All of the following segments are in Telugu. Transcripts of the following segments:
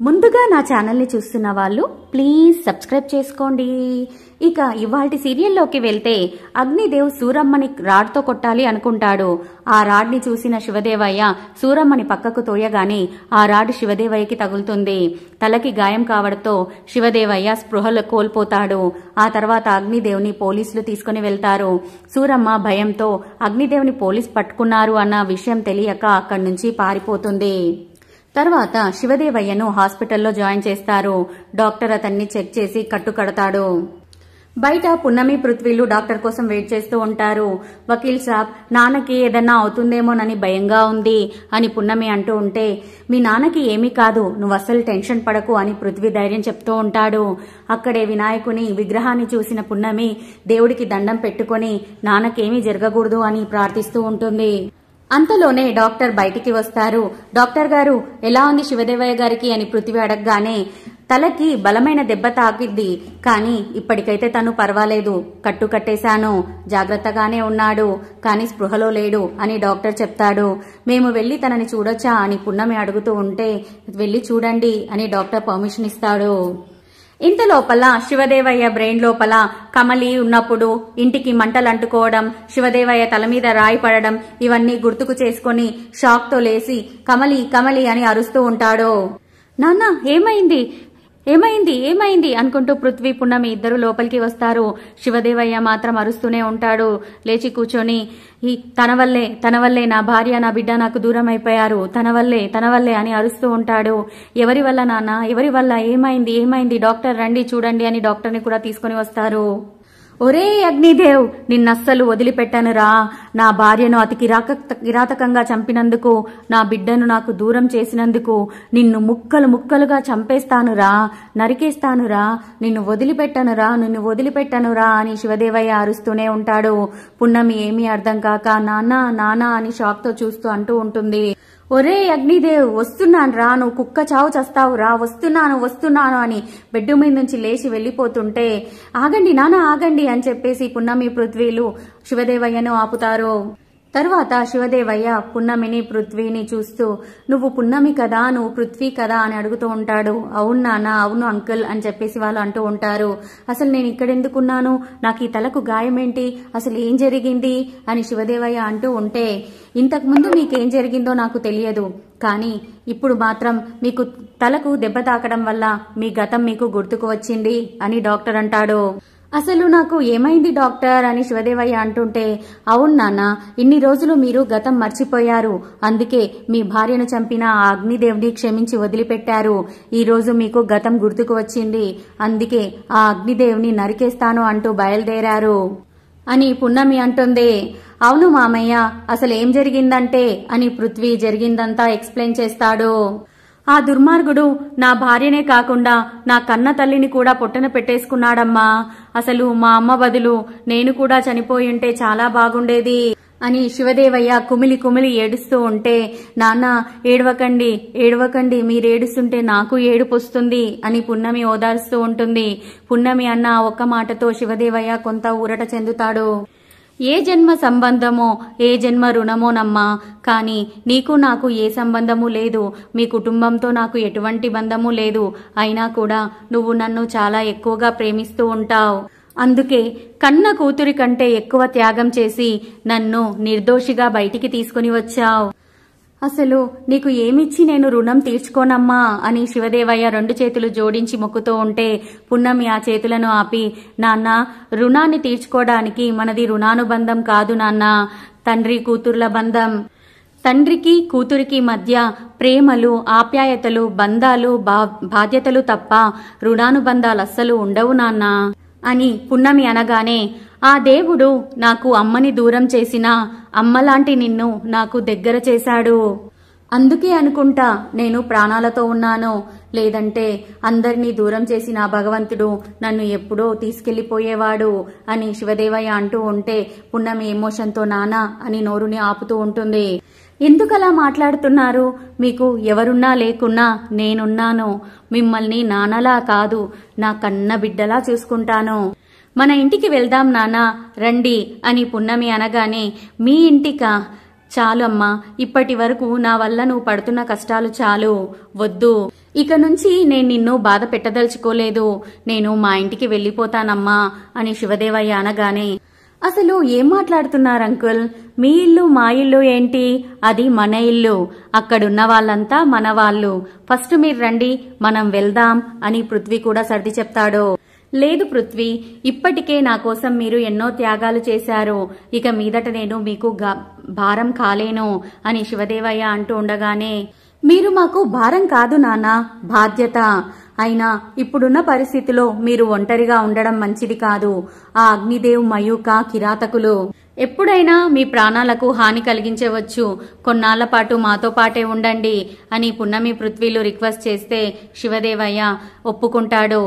ముందుగా నా ఛానల్ని చూస్తున్న వాళ్ళు ప్లీజ్ సబ్స్క్రైబ్ చేసుకోండి. ఇక ఇవాల్టి సీరియల్లోకి వెళ్తే అగ్నిదేవ్ సూరమ్మని రాడ్తో కొట్టాలి అనుకుంటాడు. ఆ రాడ్ని చూసిన శివదేవయ్య సూరమ్మని పక్కకు తోయగానే ఆ రాడ్ శివదేవయ్యకి తగులుతుంది. తలకి గాయం కావడంతో శివదేవయ్య స్పృహలు కోల్పోతాడు. ఆ తర్వాత అగ్నిదేవ్ని పోలీసులు తీసుకుని వెళ్తారు. సూరమ్మ భయంతో అగ్నిదేవ్ని పోలీసు పట్టుకున్నారు అన్న విషయం తెలియక అక్కడి నుంచి పారిపోతుంది. తర్వాత శివదేవయ్యను హాస్పిటల్లో జాయిన్ చేస్తారు. డాక్టర్ అతన్ని చెక్ చేసి కట్టు కడతాడు. బయట పున్నమి పృథ్వీలు డాక్టర్ కోసం వెయిట్ చేస్తూ ఉంటారు. వకీల్ సాబ్, నాన్నకి ఏదన్నా అవుతుందేమోనని భయంగా ఉంది అని పున్నమి అంటూ ఉంటే, మీ నాన్నకి ఏమీ కాదు, నువ్వు అస్సలు టెన్షన్ పడకు అని పృథ్వీ ధైర్యం చెప్తూ ఉంటాడు. అక్కడే వినాయకుని విగ్రహాన్ని చూసిన పున్నమి దేవుడికి దండం పెట్టుకుని నాన్నకేమీ జరగకూడదు అని ప్రార్థిస్తూ ఉంటుంది. అంతలోనే డాక్టర్ బయటికి వస్తారు. డాక్టర్ గారు, ఎలా ఉంది శివదేవయ్య గారికి అని పృథ్వీ అడగగానే, తలకి బలమైన దెబ్బ తాకిద్ది, కానీ ఇప్పటికైతే తను పర్వాలేదు, కట్టు కట్టేశాను, జాగ్రత్తగానే ఉన్నాడు, కానీ స్పృహలో లేడు అని డాక్టర్ చెప్తాడు. మేము వెళ్లి తనని చూడొచ్చా అని పున్నమి అడుగుతూ ఉంటే, వెళ్లి చూడండి అని డాక్టర్ పర్మిషన్ ఇస్తాడు. ఇంత లోపల శివదేవయ్య బ్రెయిన్ లోపల కమలి ఉన్నప్పుడు ఇంటికి మంటలు అంటుకోవడం, శివదేవయ్య తల మీద రాయి పడడం ఇవన్నీ గుర్తుకు చేసుకుని షాక్ తో లేసి కమలి కమలి అని అరుస్తూ ఉంటాడు. నాన్న ఏమైంది ఏమైంది ఏమైంది అనుకుంటూ పృథ్వీ పున్నమి ఇద్దరు లోపలికి వస్తారు. శివదేవయ్య మాత్రం అరుస్తూనే ఉంటాడు. లేచి కూర్చొని, తన వల్లే నా భార్య నా బిడ్డ నాకు దూరం అయిపోయారు, తన వల్లే అని అరుస్తూ ఉంటాడు. ఎవరి వల్ల నాన్న, ఎవరి వల్ల, ఏమైంది డాక్టర్ రండి చూడండి అని డాక్టర్ని కూడా తీసుకుని వస్తారు. ఒరే అగ్నిదేవ్, నిన్నస్సలు వదిలిపెట్టానురా. నా భార్యను అతి కిరాతకంగా చంపినందుకు, నా బిడ్డను నాకు దూరం చేసినందుకు నిన్ను ముక్కలు ముక్కలుగా చంపేస్తానురా, నరికేస్తానురా, నిన్ను వదిలిపెట్టనురా అని శివదేవయ్య అరుస్తూనే ఉంటాడు. పున్నమి ఏమీ అర్థం కాక నానా అని షాక్ తో చూస్తూ అంటూ ఉంటుంది. ఒరే అగ్నిదేవ్, వస్తున్నాను, నువ్వు కుక్క చావు చస్తావు రా, వస్తున్నాను అని బెడ్ మీద నుంచి లేచి వెళ్లిపోతుంటే, ఆగండి నాన్న ఆగండి అని చెప్పేసి పున్నమి పృథ్వీలు శివదేవయ్యను ఆపుతారు. తర్వాత శివదేవయ్య పున్నమిని పృథ్వీని చూస్తూ, నువ్వు పున్నమి కదా, నువ్వు పృథ్వీ కదా అని అడుగుతూ ఉంటాడు. అవును నాన్న, అవును అంకుల్ అని చెప్పేసి వాళ్ళు అంటూ ఉంటారు. అసలు నేను ఇక్కడెందుకున్నాను, నాకు ఈ తలకు గాయమేంటి, అసలు ఏం జరిగింది అని శివదేవయ్య అంటూ ఉంటే, ఇంతకుముందు మీకేం జరిగిందో నాకు తెలియదు, కానీ ఇప్పుడు మాత్రం మీకు తలకు దెబ్బ తాకడం వల్ల మీ గతం మీకు గుర్తుకు వచ్చింది అని డాక్టర్ అంటాడు. అసలు నాకు ఏమైంది డాక్టర్ అని శివదేవయ్య అంటుంటే, అవును నాన్న, ఇన్ని రోజులు మీరు గతం మర్చిపోయారు, అందుకే మీ భార్యను చంపిన ఆ అగ్నిదేవుని క్షమించి వదిలిపెట్టారు. ఈ రోజు మీకు గతం గుర్తుకు వచ్చింది, అందుకే ఆ అగ్నిదేవుని నరికేస్తాను అంటూ బయలుదేరారు అని పున్నమి అంటుంది. అవును మామయ్య, అసలు ఏం జరిగిందంటే అని పృథ్వీ జరిగిందంతా ఎక్స్ప్లెయిన్ చేస్తాడు. ఆ దుర్మార్గుడు నా భార్యనే కాకుండా నా కన్న తల్లిని కూడా పొట్టన పెట్టేసుకున్నాడమ్మా. అసలు మా అమ్మ బదులు నేను కూడా చనిపోయి ఉంటే చాలా బాగుండేది అని శివదేవయ్య కుమిలి ఏడుస్తూ ఉంటే, నాన్న ఏడవకండి, మీరేడుస్తుంటే నాకు ఏడుపొస్తుంది అని పున్నమి ఓదార్స్తూ ఉంటుంది. పున్నమి అన్న ఒక్క మాటతో శివదేవయ్య కొంత ఊరట చెందుతాడు. ఏ జన్మ సంబంధమో ఏ జన్మ రుణమోనమ్మా, కానీ నీకు నాకు ఏ సంబంధము లేదు, మీ కుటుంబంతో నాకు ఎటువంటి బంధము లేదు, అయినా కూడా నువ్వు నన్ను చాలా ఎక్కువగా ప్రేమిస్తూ ఉంటావు, అందుకే కన్న కూతురి కంటే ఎక్కువ త్యాగం చేసి నన్ను నిర్దోషిగా బయటికి తీసుకుని వచ్చావు. అసలు నీకు ఏమిచ్చి నేను రుణం తీర్చుకోనమ్మా అని శివదేవయ్య రెండు చేతులు జోడించి మొక్కుతూ ఉంటే, పున్నమి ఆ చేతులను ఆపి, నాన్న, రుణాన్ని తీర్చుకోవడానికి మనది రుణానుబంధం కాదు నాన్న, తండ్రి కూతుర్ల బంధం. తండ్రికి కూతురికి మధ్య ప్రేమలు, ఆప్యాయతలు, బంధాలు, బాధ్యతలు తప్ప రుణానుబంధాలు అస్సలు ఉండవు నాన్న అని పున్నమి అనగానే, ఆ దేవుడు నాకు అమ్మని దూరం చేసినా అమ్మలాంటి నిన్ను నాకు దగ్గర చేశాడు, అందుకే అనుకుంటా నేను ప్రాణాలతో ఉన్నాను, లేదంటే అందరినీ దూరం చేసిన భగవంతుడు నన్ను ఎప్పుడో తీసుకెళ్లిపోయేవాడు అని శివదేవయ్య అంటూ ఉంటే, పున్నమి ఎమోషన్తో నానా అని నోరుని ఆపుతూ ఉంటుంది. ఎందుకలా మాట్లాడుతున్నారు, మీకు ఎవరున్నా లేకున్నా నేనున్నాను, మిమ్మల్ని నాన్నలా కాదు నా కన్న బిడ్డలా చూసుకుంటాను, మన ఇంటికి వెళ్దాం నాన్న రండి అని పున్నమి అనగానే, మీ ఇంటికా, చాలు అమ్మా, ఇప్పటి వరకు నా వల్ల నువ్వు పడుతున్న కష్టాలు చాలు, వద్దు, ఇక నుంచి నేను నిన్ను బాధ పెట్టదలుచుకోలేదు, నేను మా ఇంటికి వెళ్లిపోతానమ్మా అని శివదేవయ్య అనగానే, అసలు ఏం మాట్లాడుతున్నారు అంకుల్? మీ ఇల్లు మా ఇల్లు ఏంటి? అది మన ఇల్లు, అక్కడున్న వాళ్ళంతా మన వాళ్ళు. ఫస్ట్ మీరు రండి, మనం వెళ్దాం అని పృథ్వీ కూడా సర్ది చెప్తాడు. లేదు పృథ్వీ, ఇప్పటికే నా కోసం మీరు ఎన్నో త్యాగాలు చేశారు, ఇక మీదట నేను మీకు భారం కాలేను అని శివదేవయ్య అంటూ ఉండగానే, మీరు మాకు భారం కాదు నాన్న, బాధ్యత. అయినా ఇప్పుడున్న పరిస్థితిలో మీరు ఒంటరిగా ఉండడం మంచిది కాదు. ఆ అగ్నిదేవ్, మయూక కిరాతకులు ఎప్పుడైనా మీ ప్రాణాలకు హాని కలిగించవచ్చు, కొన్నాళ్ల పాటు మాతో పాటే ఉండండి అని పున్నమి పృథ్వీలు రిక్వెస్ట్ చేస్తే శివదేవయ్య ఒప్పుకుంటాడు.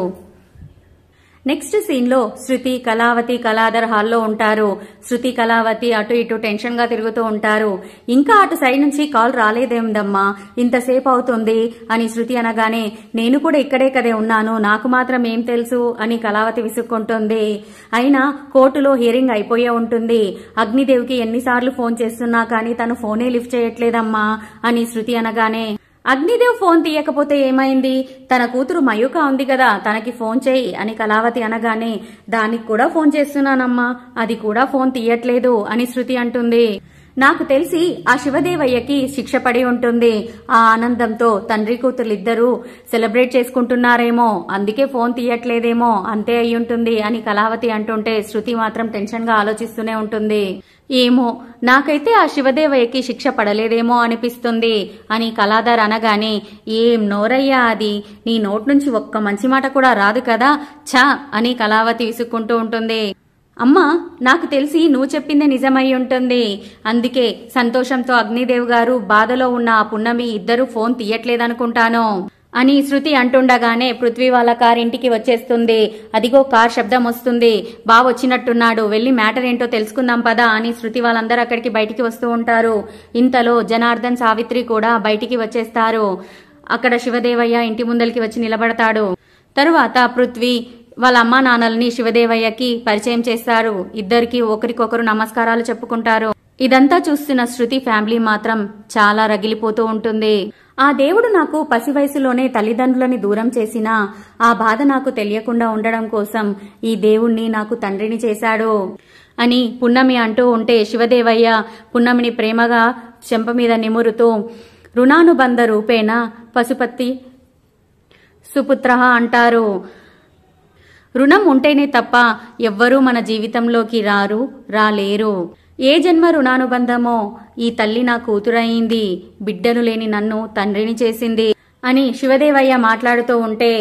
నెక్స్ట్ సీన్ లో శృతి, కళావతి, కళాధర్ హాల్లో ఉంటారు. శృతి, కళావతి అటు ఇటు టెన్షన్ గా తిరుగుతూ ఉంటారు. ఇంకా అటు సైడ్ నుంచి కాల్ రాలేదేమిదమ్మా, ఇంతసేపు అవుతుంది అని శృతి అనగానే, నేను కూడా ఇక్కడే కదే ఉన్నాను, నాకు మాత్రం ఏం తెలుసు అని కళావతి విసుక్కుంటుంది. అయినా కోర్టులో హియరింగ్ అయిపోయే ఉంటుంది, అగ్నిదేవ్కి ఎన్నిసార్లు ఫోన్ చేస్తున్నా కానీ తను ఫోనే లిఫ్ట్ చేయట్లేదమ్మా అని శృతి అనగానే, అగ్నిదేవ్ ఫోన్ తీయకపోతే ఏమైంది, తన కూతురు మయూక ఉంది కదా, తనకి ఫోన్ చేయి అని కళావతి అనగానే, దానికి కూడా ఫోన్ చేస్తున్నానమ్మా, అది కూడా ఫోన్ తీయట్లేదు అని శృతి అంటుంది. నాకు తెలిసి ఆ శివదేవయ్యకి శిక్ష పడి ఉంటుంది, ఆ ఆనందంతో తండ్రి కూతురిద్దరూ సెలబ్రేట్ చేసుకుంటున్నారేమో, అందుకే ఫోన్ తీయట్లేదేమో, అంతే అయ్యుంటుంది అని కళావతి అంటుంటే శృతి మాత్రం టెన్షన్ గా ఆలోచిస్తూనే ఉంటుంది. ఏమో, నాకైతే ఆ శివదేవయ్యకి శిక్ష పడలేదేమో అనిపిస్తుంది అని కళాధర్ అనగానే, ఏం నోరయ్యా అది, నీ నోట్ నుంచి ఒక్క మంచి మాట కూడా రాదు కదా, ఛా అని కళావతి విసుక్కుంటూ ఉంటుంది. అమ్మా, నాకు తెలిసి నువ్వు చెప్పిందే నిజమై ఉంటుంది, అందుకే సంతోషంతో అగ్నిదేవ్ గారు, బాధలో ఉన్న ఆ పున్నమి ఇద్దరు ఫోన్ తీయట్లేదనుకుంటాను అని శృతి అంటుండగానే పృథ్వీ వాళ్ళ కార్ ఇంటికి వచ్చేస్తుంది. అదిగో కార్ శబ్దం వస్తుంది, బావ వచ్చినట్టున్నాడు, వెళ్లి మ్యాటర్ ఏంటో తెలుసుకుందాం పదా అని శృతి వాళ్ళందరూ అక్కడికి బయటికి వస్తూ ఉంటారు. ఇంతలో జనార్దన్, సావిత్రి కూడా బయటికి వచ్చేస్తారు. అక్కడ శివదేవయ్య ఇంటి ముందలికి వచ్చి నిలబడతాడు. తరువాత పృథ్వీ వాళ్ళ అమ్మా నాన్నల్ని శివదేవయ్యకి పరిచయం చేస్తారు. ఇద్దరికి ఒకరికొకరు నమస్కారాలు చెప్పుకుంటారు. ఇదంతా చూస్తున్న శృతి ఫ్యామిలీ మాత్రం చాలా రగిలిపోతూ ఉంటుంది. ఆ దేవుడు నాకు పసి వయసులోనే తల్లిదండ్రులని దూరం చేసినా ఆ బాధ నాకు తెలియకుండా ఉండడం కోసం ఈ దేవుణ్ణి నాకు తండ్రిని చేశాడు అని పున్నమి అంటూ ఉంటే శివదేవయ్య పున్నమిని ప్రేమగా చెంప మీద నిమురుతూ, రుణానుబంధ రూపేణ పశుపతి సుపుత్ర అంటారు. రుణం ఉంటేనే తప్ప ఎవ్వరూ మన జీవితంలోకి రాలేరు. ఏ జన్మ రుణానుబంధమో, ఈ తల్లి నా కూతురయింది, బిడ్డలు లేని నన్ను తండ్రిని చేసింది అని శివదేవయ్య మాట్లాడుతూ ఉంటే,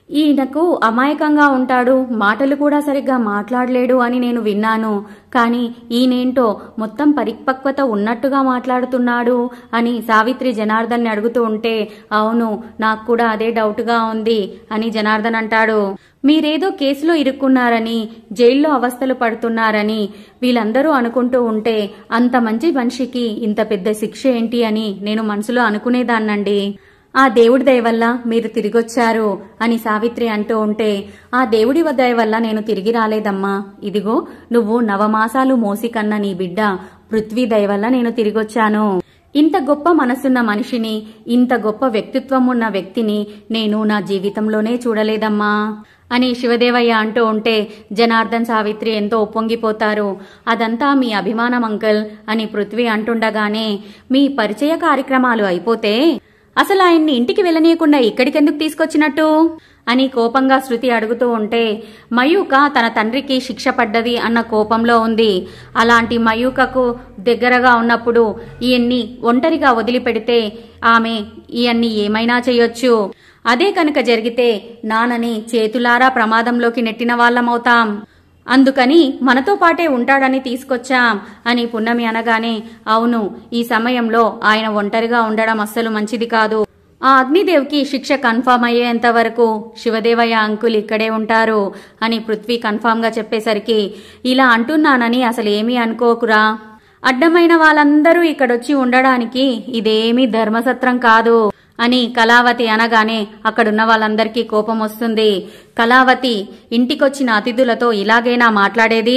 ఈయనకు అమాయకంగా ఉంటాడు, మాటలు కూడా సరిగ్గా మాట్లాడలేడు అని నేను విన్నాను, కానీ ఈయనేంటో మొత్తం పరిపక్వత ఉన్నట్టుగా మాట్లాడుతున్నాడు అని సావిత్రి జనార్దన్ని అడుగుతూ ఉంటే, అవును, నాకు కూడా అదే డౌట్గా ఉంది అని జనార్దన్ అంటాడు. మీరేదో కేసులో ఇరుక్కున్నారని, జైల్లో అవస్థలు పడుతున్నారని వీళ్ళందరూ అనుకుంటూ ఉంటే అంత మంచి మనిషికి ఇంత పెద్ద శిక్ష ఏంటి అని నేను మనసులో అనుకునేదాన్నండి. ఆ దేవుడి దయ వల్ల మీరు తిరిగొచ్చారు అని సావిత్రి అంటూ ఉంటే, ఆ దేవుడి దయ వల్ల నేను తిరిగి రాలేదమ్మా, ఇదిగో నువ్వు నవమాసాలు మోసి కన్న నీ బిడ్డ పృథ్వీ దయ వల్ల నేను తిరిగొచ్చాను. ఇంత గొప్ప మనసున్న మనిషిని, ఇంత గొప్ప వ్యక్తిత్వం ఉన్న వ్యక్తిని నేను నా జీవితంలోనే చూడలేదమ్మా అని శివదేవయ్య అంటూ ఉంటే జనార్దన్, సావిత్రి ఎంతో ఉప్పొంగిపోతారు. అదంతా మీ అభిమానం అంకల్ అని పృథ్వీ అంటుండగానే, మీ పరిచయ కార్యక్రమాలు అయిపోతే అసలు ఆయన్ని ఇంటికి వెళ్ళనీయకుండా ఇక్కడికెందుకు తీసుకొచ్చినట్టు అని కోపంగా శృతి అడుగుతూ ఉంటే, మయూక తన తండ్రికి శిక్ష పడ్డది అన్న కోపంలో ఉంది. అలాంటి మయూకకు దగ్గరగా ఉన్నప్పుడు ఈయన్ని ఒంటరిగా వదిలిపెడితే ఆమె ఈయన్ని ఏమైనా చేయొచ్చు. అదే కనుక జరిగితే నాన్నని చేతులారా ప్రమాదంలోకి నెట్టిన వాళ్ళమవుతాం. అందుకని మనతో పాటే ఉంటాడని తీసుకొచ్చాం అని పున్నమి అనగానే, అవును, ఈ సమయంలో ఆయన ఒంటరిగా ఉండడం అస్సలు మంచిది కాదు. ఆ అగ్నిదేవ్కి శిక్ష కన్ఫర్మ్ అయ్యేంత వరకు శివదేవయ్య అంకుల్ ఇక్కడే ఉంటారు అని పృథ్వీ కన్ఫర్మ్ గా చెప్పేసరికి, ఇలా అంటున్నానని అసలు ఏమీ అనుకోకురా, అడ్డమైన వాళ్ళందరూ ఇక్కడొచ్చి ఉండడానికి ఇదేమీ ధర్మసత్రం కాదు అని కళావతి అనగానే అక్కడున్న వాళ్ళందరికీ కోపం వస్తుంది. కళావతి, ఇంటికొచ్చిన అతిథులతో ఇలాగేనా మాట్లాడేది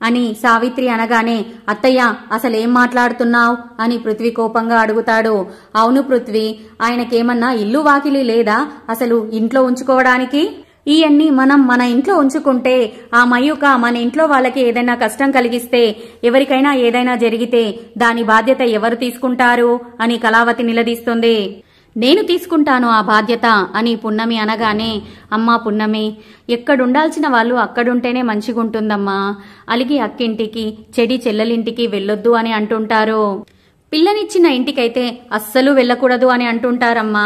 అని సావిత్రి అనగానే అత్తయ్య అసలేం మాట్లాడుతున్నావు అని పృథ్వీ కోపంగా అడుగుతాడు. అవును పృథ్వీ, ఆయనకేమన్నా ఇల్లు వాకిలి లేదా అసలు ఇంట్లో ఉంచుకోవడానికి? ఇవన్నీ మనం మన ఇంట్లో ఉంచుకుంటే ఆ మయూక మన ఇంట్లో వాళ్ళకి ఏదైనా కష్టం కలిగిస్తే, ఎవరికైనా ఏదైనా జరిగితే దాని బాధ్యత ఎవరు తీసుకుంటారు అని కళావతి నిలదీస్తుంది. నేను తీసుకుంటాను ఆ బాధ్యత అని పున్నమి అనగానే, అమ్మా పున్నమి, ఎక్కడుండాల్సిన వాళ్ళు అక్కడుంటేనే మంచిగుంటుందమ్మా. అలిగి అక్కింటికి చెడి చెల్లెలింటికి వెళ్ళొద్దు అని అంటుంటారు. పిల్లనిచ్చిన ఇంటికైతే అస్సలు వెళ్ళకూడదు అని అంటుంటారమ్మా.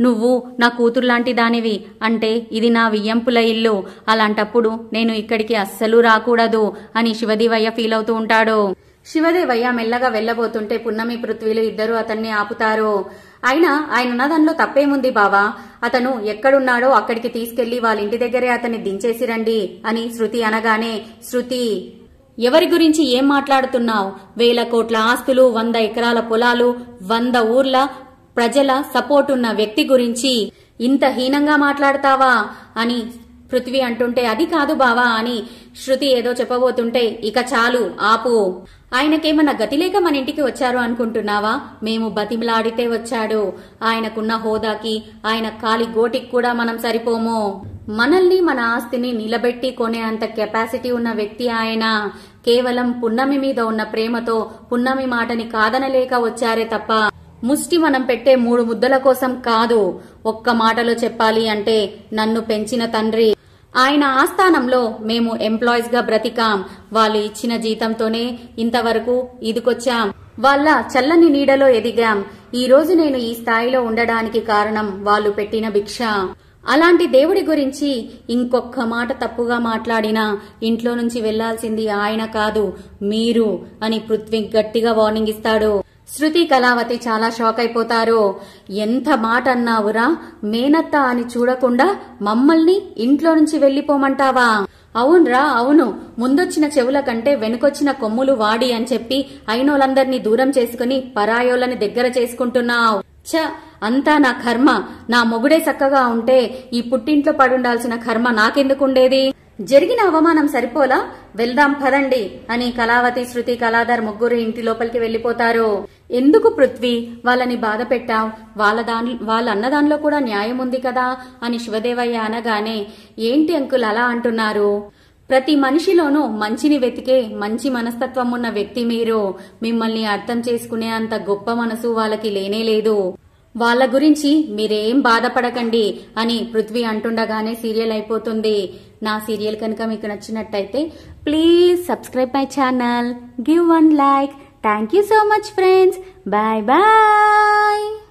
నువ్వు నా కూతురులాంటి దానివి, అంటే ఇది నా వియ్యంపుల ఇల్లు, అలాంటప్పుడు నేను ఇక్కడికి అస్సలు రాకూడదు అని శివదేవయ్య ఫీల్ అవుతూ ఉంటాడు. శివదేవయ్య మెల్లగా వెళ్లబోతుంటే పున్నమి పృథ్వీలు ఇద్దరు అతన్ని ఆపుతారు. అయినా ఆయన దానిలో తప్పేముంది బావా, అతను ఎక్కడున్నాడో అక్కడికి తీసుకెళ్లి వాళ్ళ ఇంటి దగ్గరే అతన్ని దించేసి రండి అని శృతి అనగానే, శృతి ఎవరి గురించి ఏం మాట్లాడుతున్నావు? 1000 కోట్ల ఆస్తులు, 100 ఎకరాల పొలాలు, 100 ఊర్ల ప్రజల సపోర్ట్ ఉన్న వ్యక్తి గురించి ఇంత హీనంగా మాట్లాడతావా అని పృథ్వీ అంటుంటే, అది కాదు బావా అని శృతి ఏదో చెప్పబోతుంటే, ఇక చాలు ఆపు. ఆయనకేమన్నా గతి లేక మన ఇంటికి వచ్చారు అనుకుంటున్నావా? మేము బతిమలాడితే వచ్చాడు. ఆయనకున్న హోదాకి, ఆయన కాలి గోటికి కూడా మనం సరిపోము. మనల్ని మన ఆస్తిని నిలబెట్టి కొనే అంత కెపాసిటీ ఉన్న వ్యక్తి ఆయన. కేవలం పున్నమి మీద ఉన్న ప్రేమతో పున్నమి మాటని కాదనలేక వచ్చారే తప్ప ముష్టి మనం పెట్టే 3 ముద్దల కోసం కాదు. ఒక్క మాటలో చెప్పాలి అంటే, నన్ను పెంచిన తండ్రి, ఆయన ఆస్థానంలో మేము ఎంప్లాయీస్ గా బ్రతికాం. వాళ్ళు ఇచ్చిన జీతంతోనే ఇంతవరకు ఇదికొచ్చాం. వాళ్ళ చల్లని నీడలో ఎదిగాం. ఈ రోజు నేను ఈ స్థాయిలో ఉండడానికి కారణం వాళ్ళు పెట్టిన భిక్ష. అలాంటి దేవుడి గురించి ఇంకొక్క మాట తప్పుగా మాట్లాడినా ఇంట్లో నుంచి వెళ్లాల్సింది ఆయన కాదు, మీరు అని పృథ్వీ గట్టిగా వార్నింగ్ ఇస్తాడు. శృతి కళావతి చాలా షాక్ అయిపోతారు. ఎంత మాట అన్నావురా, మేనత్త అని చూడకుండా మమ్మల్ని ఇంట్లో నుంచి వెళ్లిపోమంటావా? అవునరా అవును, ముందొచ్చిన చెవుల కంటే వెనుకొచ్చిన కొమ్ములు వాడి అని చెప్పి అయినోళ్ళందరినీ దూరం చేసుకుని పరాయోళ్ళని దగ్గర చేసుకుంటున్నావు. ఛ, అంతా నా కర్మ. నా మొగుడే చక్కగా ఉంటే ఈ పుట్టింట్లో పడుండాల్సిన కర్మ నాకెందుకుండేది? జరిగిన అవమానం సరిపోలా, వెళ్దాం పదండి అని కళావతి, శృతి, కళాధర్ ముగ్గురు ఇంటి లోపలికి వెళ్లిపోతారు. ఎందుకు పృథ్వీ వాళ్ళని బాధ పెట్టావు? వాళ్ళ అన్నదానిలో కూడా న్యాయం ఉంది కదా అని శివదేవయ్య అనగానే, ఏంటి అంకుల్ అలా అంటున్నారు? ప్రతి మనిషిలోనూ మంచిని వెతికే మంచి మనస్తత్వం ఉన్న వ్యక్తి మీరు. మిమ్మల్ని అర్థం చేసుకునే అంత గొప్ప మనసు వాళ్ళకి లేనేలేదు. వాళ్ళ గురించి మీరేం బాధపడకండి అని పృథ్వీ అంటుండగానే సీరియల్ అయిపోతుంది. నా సీరియల్ కనుక మీకు నచ్చినట్టయితే please subscribe my channel, give 1 like. Thank you so much friends. Bye bye.